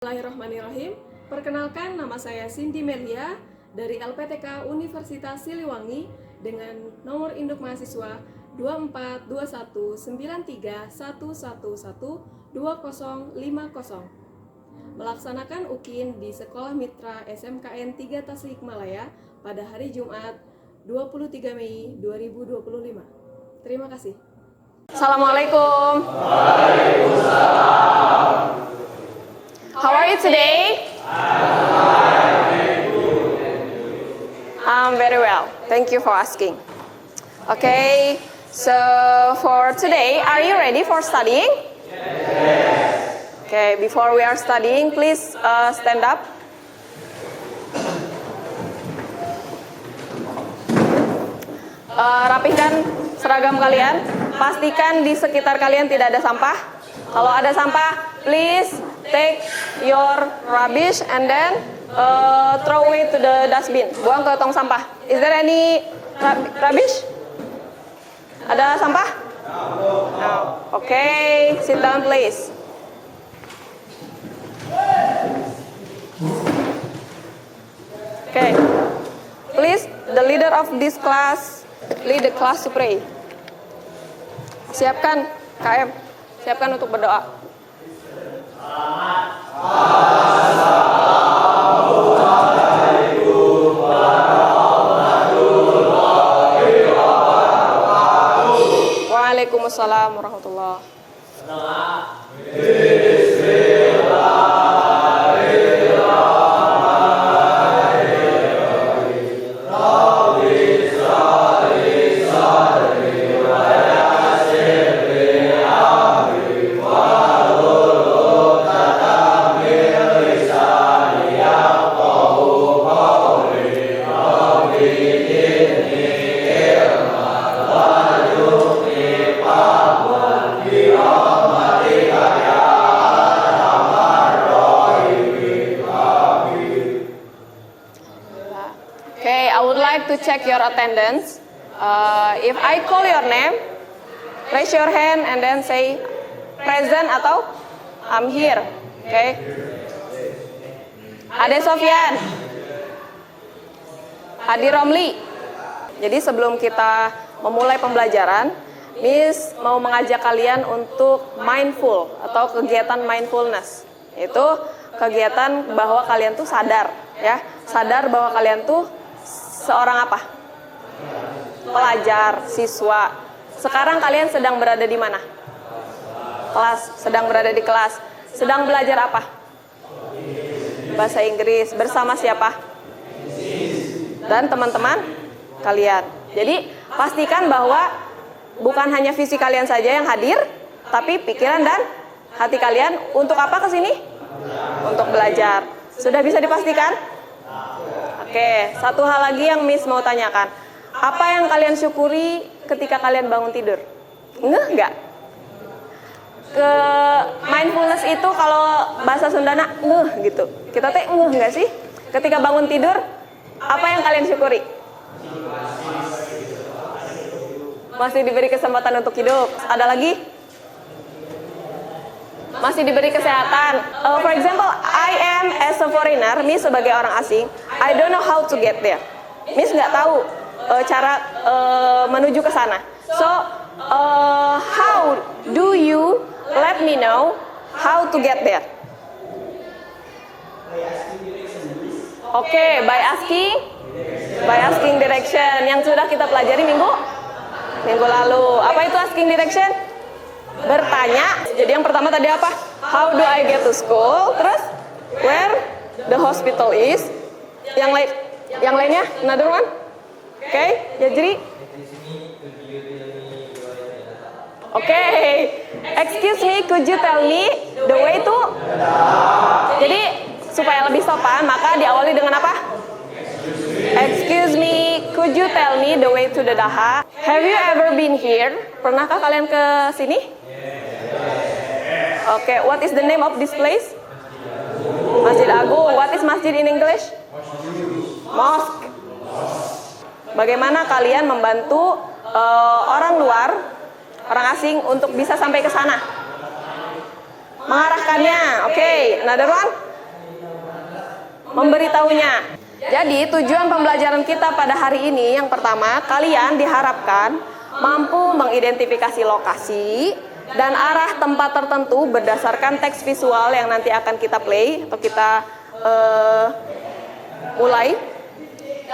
Bismillahirrahmanirrahim. Perkenalkan, nama saya Cindy Melia dari LPTK Universitas Siliwangi dengan nomor induk mahasiswa 24219311112050 melaksanakan UKIN di Sekolah Mitra SMKN 3 Tasikmalaya pada hari Jumat 23 Mei 2025. Terima kasih. Assalamualaikum. Waalaikumsalam. How are you today? I'm very well. Thank you for asking. Okay, so for today, are you ready for studying? Yes. Okay, before we are studying, please stand up. Rapihkan seragam kalian. Pastikan di sekitar kalian tidak ada sampah. Kalau ada sampah, please take your rubbish and then throw it to the dustbin. Buang ke tong sampah. Is there any rubbish? Ada sampah? No. Okay, sit down please. Okay, please, the leader of this class, lead the class to pray. Siapkan, KM, siapkan untuk berdoa. Assalamualaikum warahmatullahi wabarakatuh. Waalaikumsalam warahmatullahi to check your attendance. If I call your name, raise your hand and then say present atau I'm here. Okay. Ade Sofyan, Hadi Romli. Jadi sebelum kita memulai pembelajaran, Miss mau mengajak kalian untuk mindful atau kegiatan mindfulness. Itu kegiatan bahwa kalian tuh sadar, ya, sadar bahwa kalian tuh seorang apa? Pelajar, siswa. Sekarang kalian sedang berada di mana? Kelas, sedang berada di kelas. Sedang belajar apa? Bahasa Inggris. Bersama siapa? Dan teman-teman kalian. Jadi pastikan bahwa bukan hanya visi kalian saja yang hadir, tapi pikiran dan hati kalian untuk apa ke sini? Untuk belajar. Sudah bisa dipastikan? Oke, satu hal lagi yang Miss mau tanyakan. Apa yang kalian syukuri ketika kalian bangun tidur? Ngeh nggak? Ke mindfulness itu kalau bahasa Sundana ngeh gitu. Kita teh ngeh nggak sih? Ketika bangun tidur, apa yang kalian syukuri? Masih diberi kesempatan untuk hidup. Ada lagi? Masih diberi kesehatan. For example, I am as a foreigner, Miss sebagai orang asing, I don't know how to get there. Miss nggak tahu cara menuju ke sana. So, how do you let me know how to get there? Oke, by asking direction yang sudah kita pelajari minggu lalu. Apa itu asking direction? Bertanya. Jadi yang pertama tadi apa? How do I get to school? Terus where the hospital is? Yang lainnya? Another one? Okay, ya jadi. Okay, excuse me, could you tell me the way to? Jadi supaya lebih sopan, maka diawali dengan apa? Excuse me, could you tell me the way to the Daha? Have you ever been here? Pernahkah kalian ke sini? Okay, what is the name of this place? Masjid Agung. What is masjid in English? Mosque. Bagaimana kalian membantu orang luar, orang asing untuk bisa sampai ke sana? Mengarahkannya. Okay, another one. memberitahunya. Jadi tujuan pembelajaran kita pada hari ini yang pertama, kalian diharapkan mampu mengidentifikasi lokasi dan arah tempat tertentu berdasarkan teks visual yang nanti akan kita play atau kita mulai,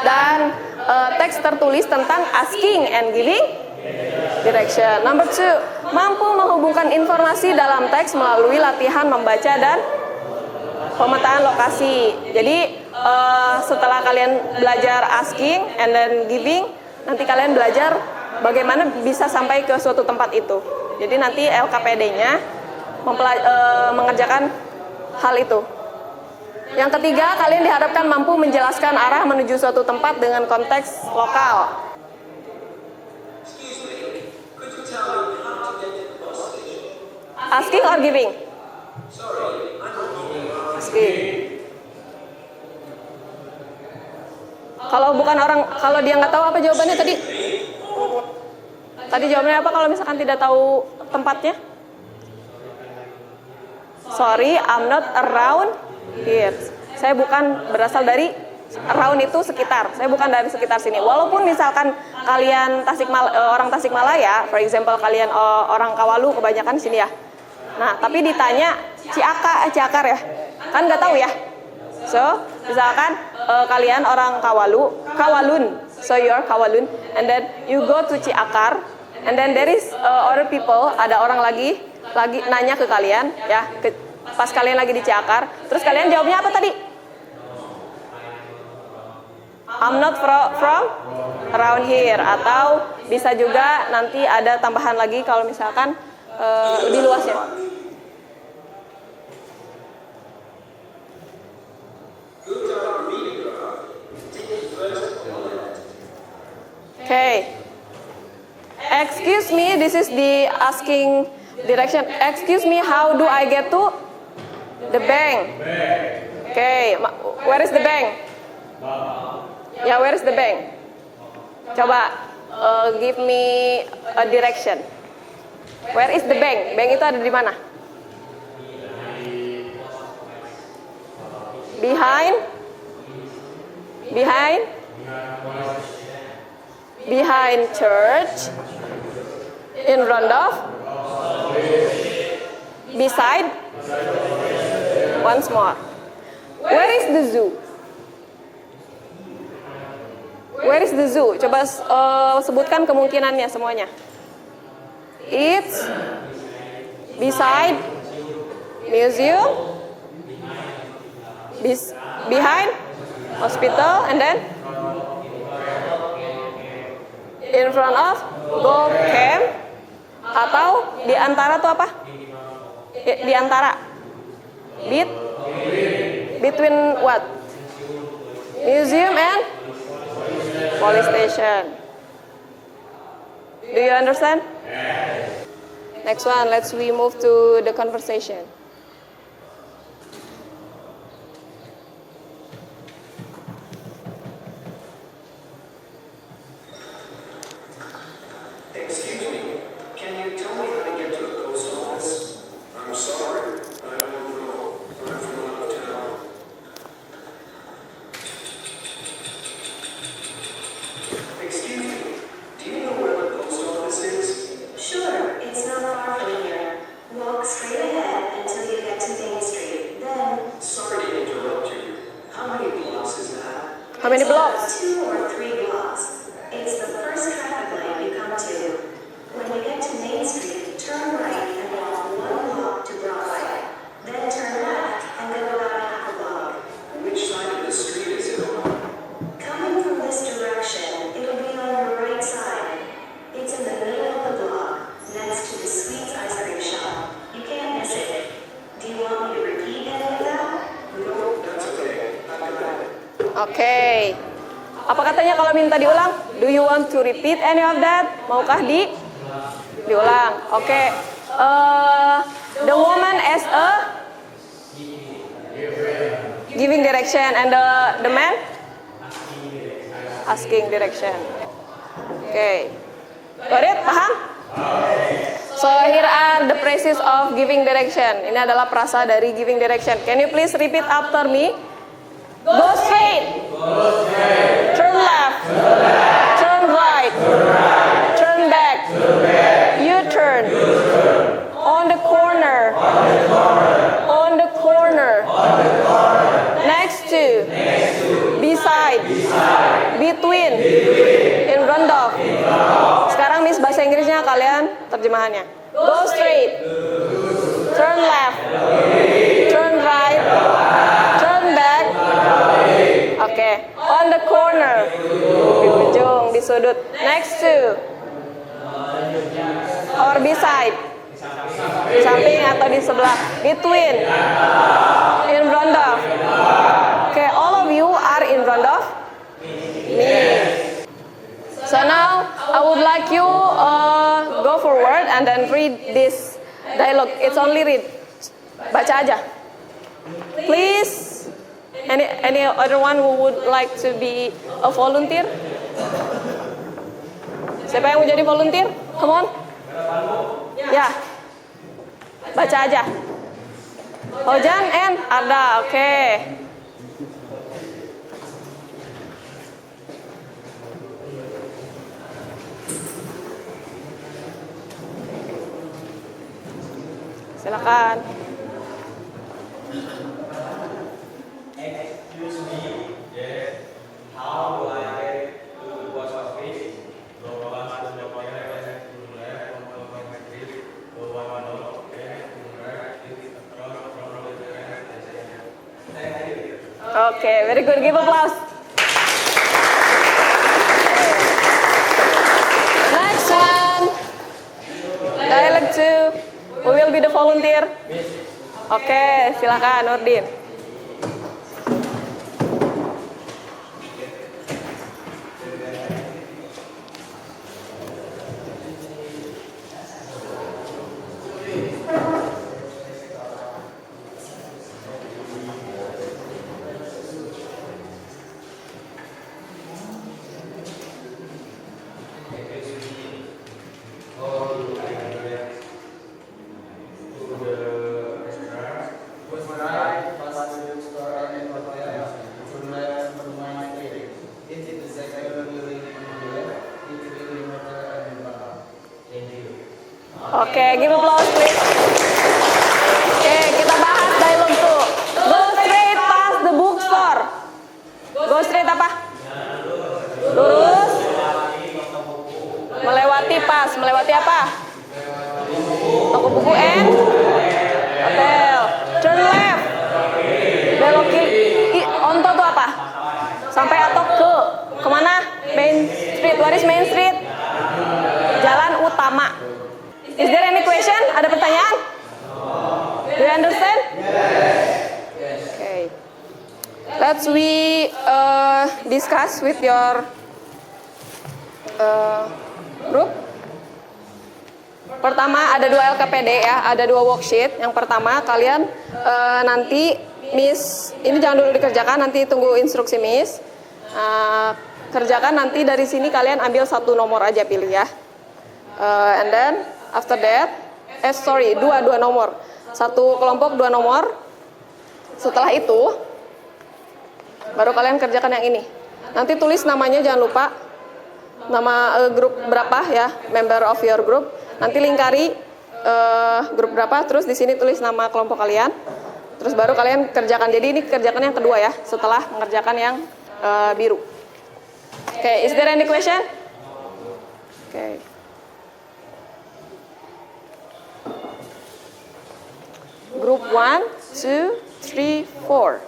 dan teks tertulis tentang asking and giving direction. Number 2, mampu menghubungkan informasi dalam teks melalui latihan membaca dan pemetaan lokasi. Jadi setelah kalian belajar asking and then giving, nanti kalian belajar bagaimana bisa sampai ke suatu tempat itu. Jadi nanti LKPD-nya mengerjakan hal itu. Yang ketiga, kalian diharapkan mampu menjelaskan arah menuju suatu tempat dengan konteks lokal. Asking or giving? Asking. Kalau bukan orang, kalau dia nggak tahu apa jawabannya tadi? Tadi jawabannya apa kalau misalkan tidak tahu tempatnya? Sorry, I'm not around here. Saya bukan berasal dari around itu sekitar. Saya bukan dari sekitar sini. Walaupun misalkan kalian orang Tasikmalaya, for example kalian orang Kawalu kebanyakan sini ya. Nah, tapi ditanya Ciakar ya, kan nggak tahu ya. So, misalkan kalian orang Kawalun, so you're Kawalun, and then you go to Ciakar, and then there is other people, ada orang lagi nanya ke kalian, ya, pas kalian lagi di Ciakar, terus kalian jawabnya apa tadi? I'm not from around here, atau bisa juga nanti ada tambahan lagi kalau misalkan lebih luasnya. Okay. Excuse me, this is the asking direction. Excuse me, how do I get to the bank? Okay, where is the bank? Yeah, where is the bank? Coba give me a direction. Where is the bank? Bank itu ada di mana? Behind church, in front of, beside, once more. Where is the zoo? Where is the zoo? Coba sebutkan kemungkinannya semuanya. It's beside museum, behind hospital, and then in front of golf camp, atau di antara tuh apa? Di antara. Between what? Museum and police station. Do you understand? Next one, we move to the conversation. Excuse me, can you tell me how to get to the post office? I'm sorry, I don't know. I'm from out of town. Excuse me, do you know where the post office is? Sure, it's not far from here. Walk straight ahead until you get to Main Street. Then, Sorry to interrupt you. How many blocks is that? How many it's about blocks? 2 or 3 blocks. It's the first traffic light you come to. When you get to Main Street, turn right and walk 1 block to Broadway. Then turn left and go about half a block. Which side of the street is it on? Coming from this direction, it'll be on your right side. It's in the middle of the block, next to the Sweets Ice Cream Shop. You can't miss it. Do you want me to repeat any of that? No, that's okay. I got it. Oke. Apa katanya kalau minta diulang? Do you want to repeat any of that? Maukah diulang? Oke. The woman as a giving direction and the man asking direction. Oke. Got it? Paham? So here are the phrases of giving direction. Ini adalah frasa dari giving direction. Can you please repeat after me? Go straight. Turn left. Turn right. Turn back. U-turn. On the corner. On the corner. Next to. Beside. Between. In front of. Sekarang Miss bahasa Inggrisnya, kalian terjemahannya. Go straight. Turn left. Turn right. Turn back. Oke. On the corner. Di ujung, di sudut. Next to. Or beside. Di samping atau di sebelah. Between. In front of. Oke, all of you are in front of me. So now I would like you go forward and then read this dialogue. It's only read. Baca aja. Please. Any other one who would like to be a volunteer? Siapa yang mau jadi volunteer? Come on. Ya. Baca aja. Hojan and Arda. Oke. Silakan. Excuse me, yes. How do I do the wash of fish? Go one to the left, to the left, one to my fish. Go one to the right, across from the left. Thank you. Oke, very good. Give applause. Next one. Dialogue 2. Who will be the volunteer? Oke, silakan Nurdin. Oke, give applause please. Oke, kita bahas dialog tuh. Go straight past the bookstore. Go straight apa? Lurus. Melewati pas. Melewati apa? Toko buku and hotel. Turn left. Belok kiri. Onto tuh apa? Sampai atau ke? Kemana? Main Street. What is Main Street? Jalan utama. Is there any question? Ada pertanyaan? Do you understand? Yes. Okay. Let's we discuss with your group. Pertama ada 2 LKPD ya, ada 2 worksheet. Yang pertama kalian nanti Miss, ini jangan dulu dikerjakan, nanti tunggu instruksi Miss. Kerjakan nanti dari sini kalian ambil 1 nomor aja pilih ya. And then after that, dua nomor. 1 kelompok 2 nomor. Setelah itu, baru kalian kerjakan yang ini. Nanti tulis namanya, jangan lupa. Nama grup berapa ya, member of your group. Nanti lingkari grup berapa, terus di sini tulis nama kelompok kalian. Terus baru kalian kerjakan. Jadi ini kerjakan yang kedua ya, setelah mengerjakan yang biru. Okay, is there any question? Okay. Group 1, 2, 3, 4.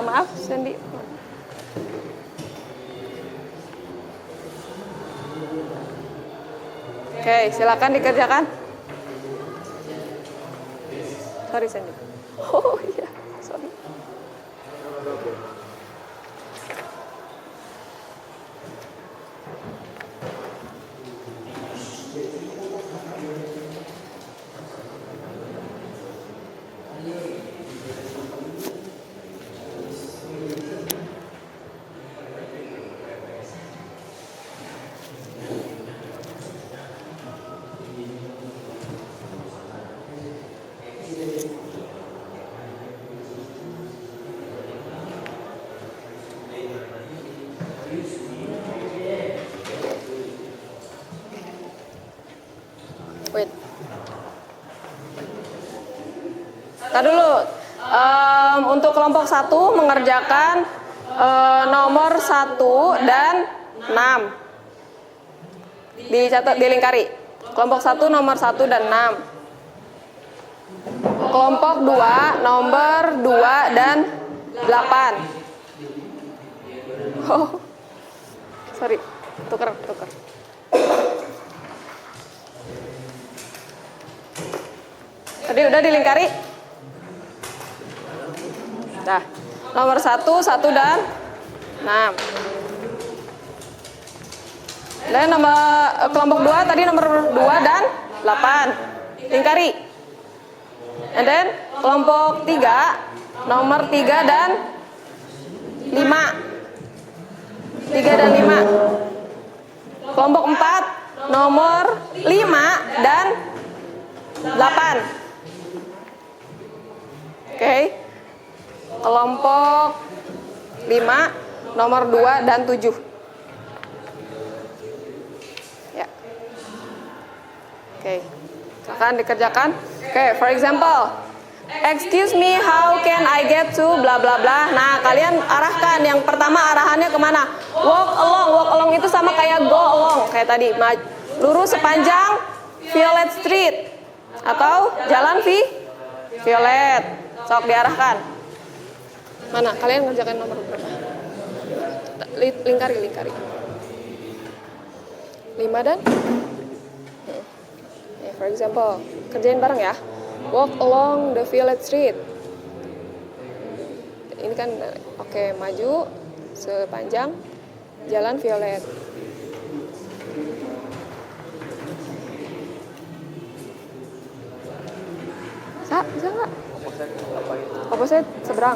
Maaf, Sandy. Oke, silakan dikerjakan. Sorry, Sandy. Oh iya, sorry. Wait. Tadi dulu. Untuk kelompok 1 mengerjakan nomor 1 dan 6. Dicatat, dilingkari. Kelompok 1 nomor 1 dan 6. Kelompok 2 nomor 2 dan 8. Oh. Sorry. Tuker. Tadi udah dilingkari? Nah, nomor 1 dan 6. Dan kelompok 2 tadi nomor 2 dan 8. Lingkari. And then kelompok 3 nomor 3 dan 5. 3 dan 5. Kelompok 4 nomor 5 dan 8. Oke. Kelompok 5 nomor 2 dan 7. Ya. Oke. Silakan dikerjakan. Oke, for example, excuse me, how can I get to bla bla bla. Nah, kalian arahkan. Yang pertama arahannya kemana? Walk along. Walk along itu sama kayak go along. Kayak tadi, lurus sepanjang Violet Street. Atau jalan Violet. Sok diarahkan. Mana? Kalian ngerjakan nomor berapa? Lingkari. 5 dan? For example, kerjain bareng ya. Walk along the Violet Street. Ini kan, oke, maju sepanjang jalan Violet. Bisa nggak? Opposite seberang.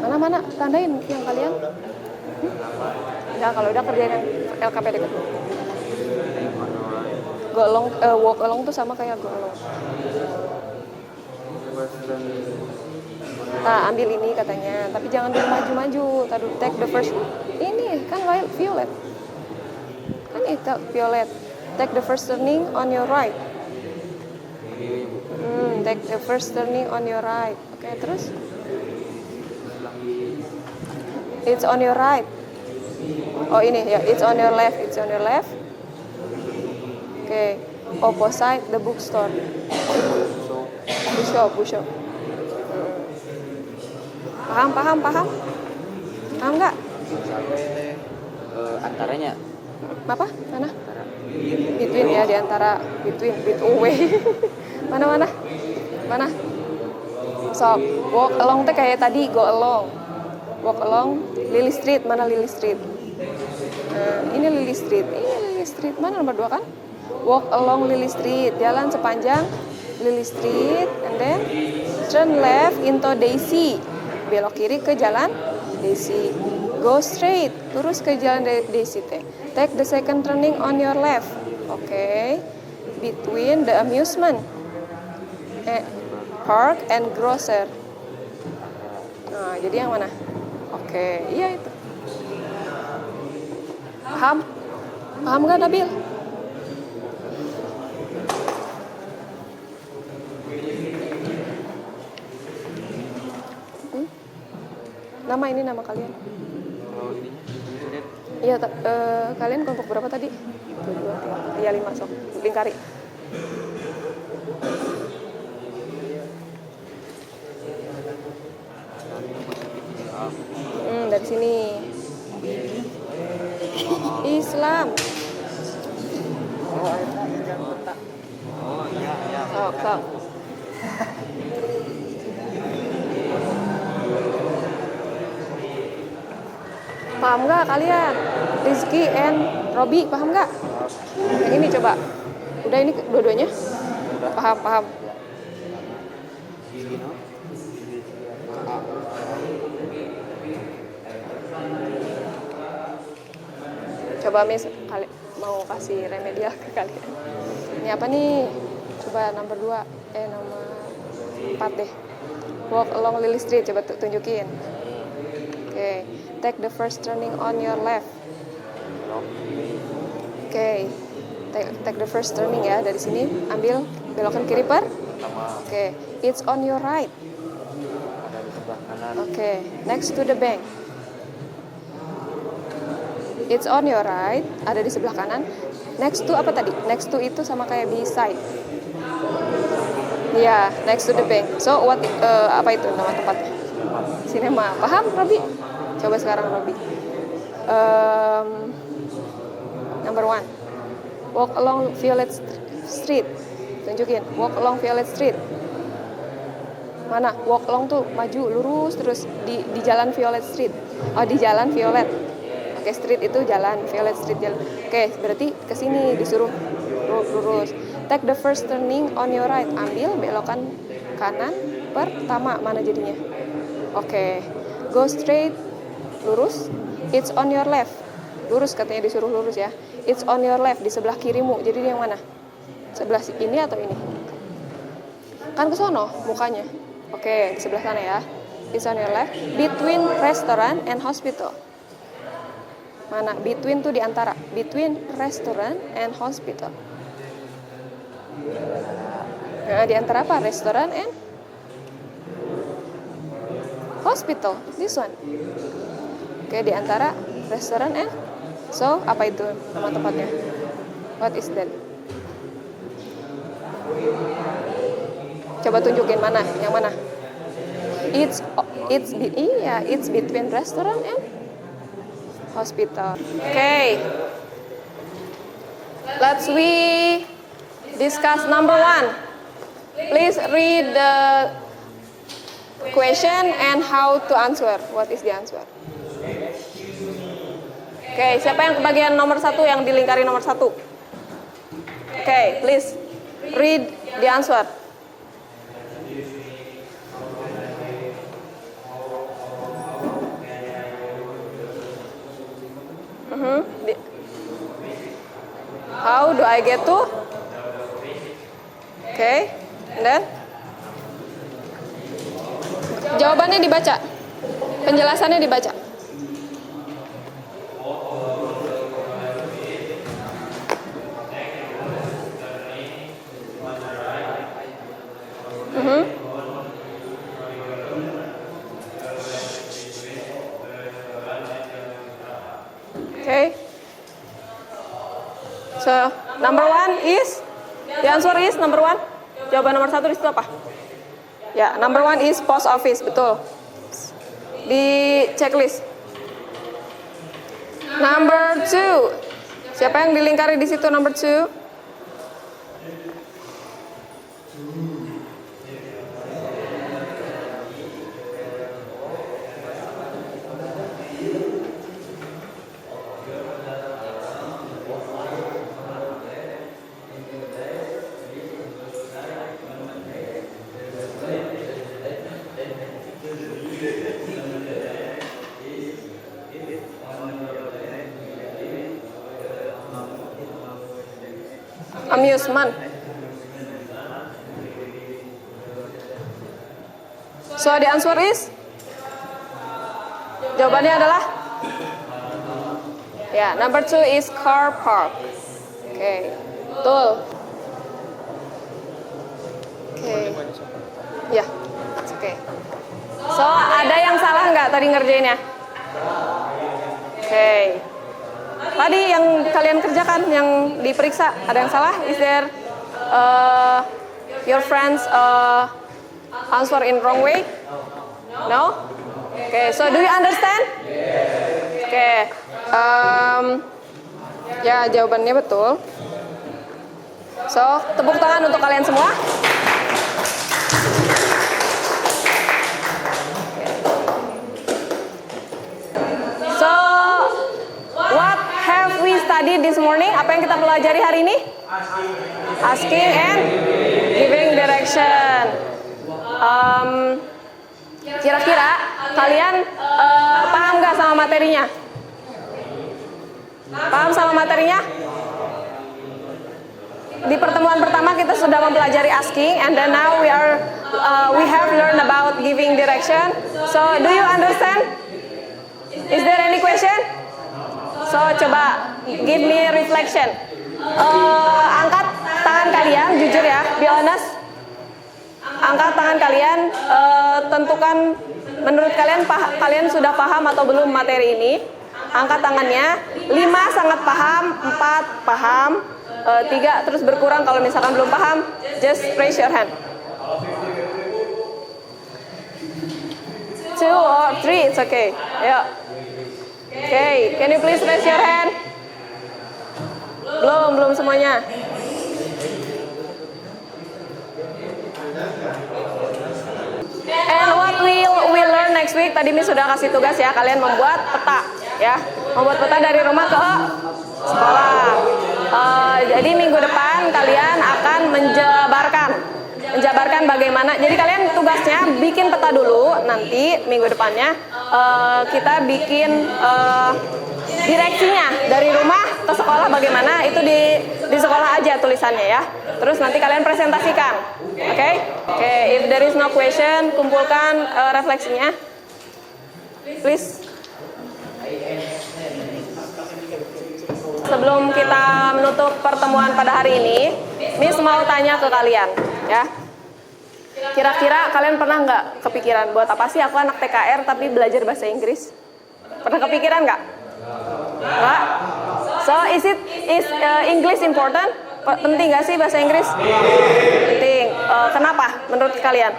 Mana? Tandain yang kalian. Ya, kalau udah kerjain yang LKP deket. Go along, walk along tuh sama kayak go along. Nah, ambil ini katanya, tapi jangan dulu maju-maju. Tadi take the first. Ini kan Violet. Kan itu Violet. Take the first turning on your right. Take the first turning on your right. Oke, terus? It's on your right. Oh, ini ya, it's on your left. Oke, opposite the bookstore. Bookshop. Paham? Paham nggak? Antaranya. Apa? Mana? Between ya, di antara between away. Mana? So, walk along tuh kayak tadi, go along. Walk along Lily Street. Mana Lily Street? Ini Lily Street. Mana nomor 2 kan? Walk along Lily Street. Jalan sepanjang Lily Street. And then turn left into Daisy. Belok kiri ke jalan Daisy. Go straight. Lurus ke jalan Daisy teh. Take the second turning on your left. Oke. Between the amusement park and grocer. Nah, jadi yang mana? Oke, iya itu. Paham nggak, Nabil? Nama kalian? Iya, kalian kelompok berapa tadi? 1, 2, 3, 5, sok lingkari. Dari sini. Islam. Sok. Paham nggak kalian? Rizky and Robi, paham nggak? Yang ini coba. Udah ini dua-duanya? Paham. Coba Miss, mau kasih remedial ke kalian. Ini apa nih? Coba nomor 2, nomor 4 deh. Walk along Lily Street, coba tunjukin. Oke, take the first turning on your left. Oke, Take the first turning ya, dari sini ambil belokan kiri Pertama Oke, it's on your right. ada di sebelah kanan. Oke, next to the bank. It's on your right, ada di sebelah kanan. Next to apa tadi? Next to itu sama kayak beside. Ya, next to the bank. So what? Apa itu nama tempatnya? Cinema. Paham, Robi? Coba sekarang, Robi. Number 1. Walk along Violet Street. Tunjukin. Walk along Violet Street. Mana? Walk along tuh maju lurus terus di jalan Violet Street. Oh, di jalan Violet. Oke, street itu jalan, Violet Street jalan. Oke, berarti ke sini disuruh lurus. Take the first turning on your right. Ambil belokan kanan pertama. Mana jadinya? Oke. Go straight. Lurus. It's on your left. Lurus katanya disuruh lurus ya. It's on your left, di sebelah kirimu. Jadi yang mana? Sebelah ini atau ini? Kan ke sono mukanya. Oke, di sebelah sana ya. It's on your left. Between restaurant and hospital. Mana? Between tuh di antara. Between restaurant and hospital. Nah, di antara apa? Restaurant and hospital. This one. Oke, di antara restaurant and so, apa itu nama tempatnya? What is that? Coba tunjukin mana, yang mana? It's between restaurant and hospital. Okay. Let's we discuss number 1. Please read the question and how to answer. What is the answer? Oke, siapa yang kebagian nomor 1 yang dilingkari nomor 1? Oke, please read the answer. How do I get to? Oke, and then jawabannya dibaca, penjelasannya dibaca. Okay. So, number 1 is, the answer is number 1. Jawaban nomor 1 di situ apa? Ya, number 1 is post office, betul. Di checklist. Number 2. Siapa yang dilingkari di situ number 2? Amusement. So the answer is, jawabannya adalah ya, number 2 is car park. Oke, betul. Oke, ya, oke. So ada yang salah nggak tadi ngerjainnya? Oke. Tadi yang kalian kerjakan, yang diperiksa, ada yang salah? Is there your friends answer in wrong way? No? Okay, so do you understand? Okay. Ya, jawabannya betul. So, tepuk tangan untuk kalian semua. So, what have we studied this morning? Apa yang kita pelajari hari ini? Asking and giving direction. Kira-kira kalian paham nggak sama materinya? Paham sama materinya? Di pertemuan pertama kita sudah mempelajari asking, and then now we have learned about giving direction. So, do you understand? Is there any question? So, coba give me reflection. tangan kalian, tentukan menurut kalian kalian sudah paham atau belum materi ini. Angkat tangannya. 5 sangat paham, 4 paham, 3 terus berkurang kalau misalkan belum paham. Just raise your hand. 2 or 3, it's okay. Ayo. Okay, can you please raise your hand? Belum semuanya. And what we learn next week, tadi Miss sudah kasih tugas ya, kalian membuat peta ya. Membuat peta dari rumah ke sekolah. Jadi minggu depan kalian akan menjabarkan bagaimana. Jadi kalian tugasnya bikin peta dulu, nanti minggu depannya kita bikin direksinya dari rumah ke sekolah bagaimana, itu di sekolah aja tulisannya ya. Terus nanti kalian presentasikan. Oke, if there is no question, kumpulkan refleksinya. Please. Sebelum kita menutup pertemuan pada hari ini, Miss mau tanya ke kalian ya. Kira-kira kalian pernah nggak kepikiran buat apa sih aku anak TKR tapi belajar bahasa Inggris? Pernah kepikiran nggak? Nggak? So is English important? Penting nggak sih bahasa Inggris? Penting. Kenapa menurut kalian?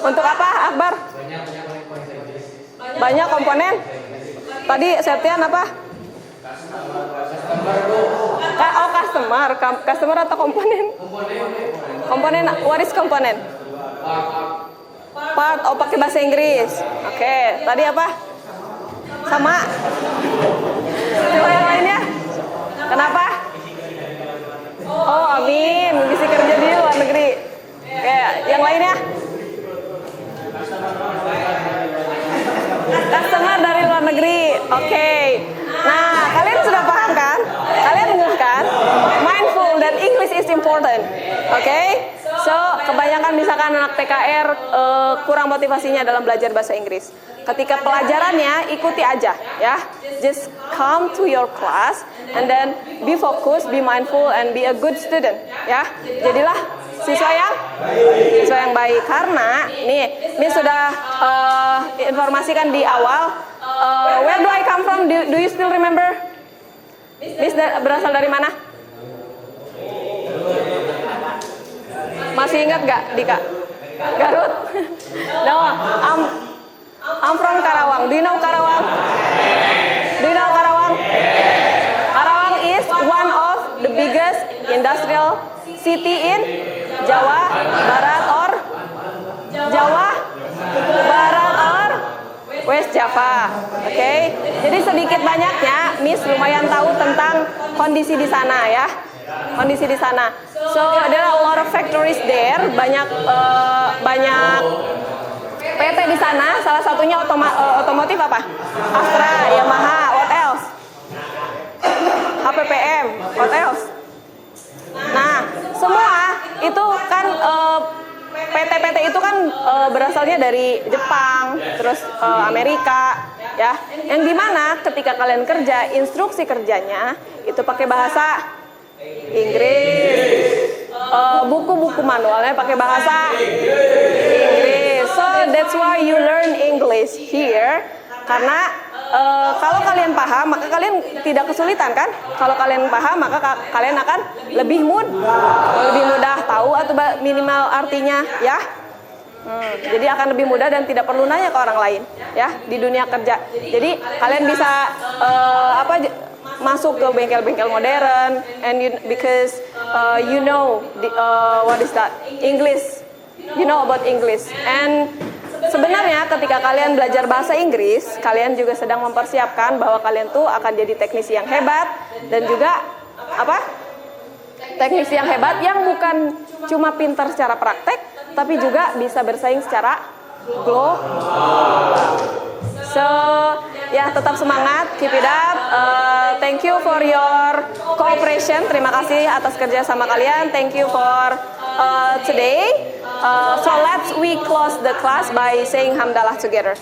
Untuk apa, Akbar? Banyak komponen. Tadi Septian apa? Oh, customer atau komponen? Komponen, what is komponen? Part, oh pakai bahasa Inggris. Oke, tadi apa? Sama. Coba yang lainnya. Kenapa? Oh, amin. Bisa kerja di luar negeri. Oke, yang lainnya? Customer dari luar negeri. Oke. Nah, kalian sudah paham kan? Kalian dengar kan? Mindful dan English is important. Oke? So, kebanyakan misalkan anak TKR kurang motivasinya dalam belajar bahasa Inggris. Ketika pelajarannya ikuti aja ya. Just come to your class and then be focused, be mindful and be a good student ya. Jadilah siswa yang baik. Karena nih, Miss sudah informasikan di awal. Where do I come from? Do you still remember? Miss berasal dari mana? Masih ingat gak, Dika? Garut? No, I'm from Karawang. Do you know Karawang? Karawang is one of the biggest industrial city in Jawa Barat or West Java. Oke. Jadi sedikit banyaknya Miss lumayan tahu tentang kondisi di sana ya. Kondisi di sana. So there are a lot of factories there, banyak PT di sana. Salah satunya otomotif apa? Astra, Yamaha, what else? HPPM, what else? Nah, semua itu kan PT-PT itu kan berasalnya dari Jepang, terus Amerika, ya. Yang dimana ketika kalian kerja, instruksi kerjanya itu pakai bahasa Inggris, buku-buku manualnya pakai bahasa Inggris. So that's why you learn English here. Karena kalau kalian paham, maka kalian tidak kesulitan kan? Kalau kalian paham, maka kalian akan lebih mudah tahu atau minimal artinya, ya. Jadi akan lebih mudah dan tidak perlu nanya ke orang lain, ya, di dunia kerja. Jadi kalian bisa masuk ke bengkel-bengkel modern, and because you know what is that English, you know about English, and sebenarnya ketika kalian belajar bahasa Inggris, kalian juga sedang mempersiapkan bahwa kalian tuh akan jadi teknisi yang hebat dan juga teknisi yang hebat yang bukan cuma pintar secara praktek, tapi juga bisa bersaing secara global. So, ya tetap semangat, keep it up. Thank you for your cooperation. Terima kasih atas kerja sama kalian. Thank you for today. So let's we close the class by saying hamdalah together.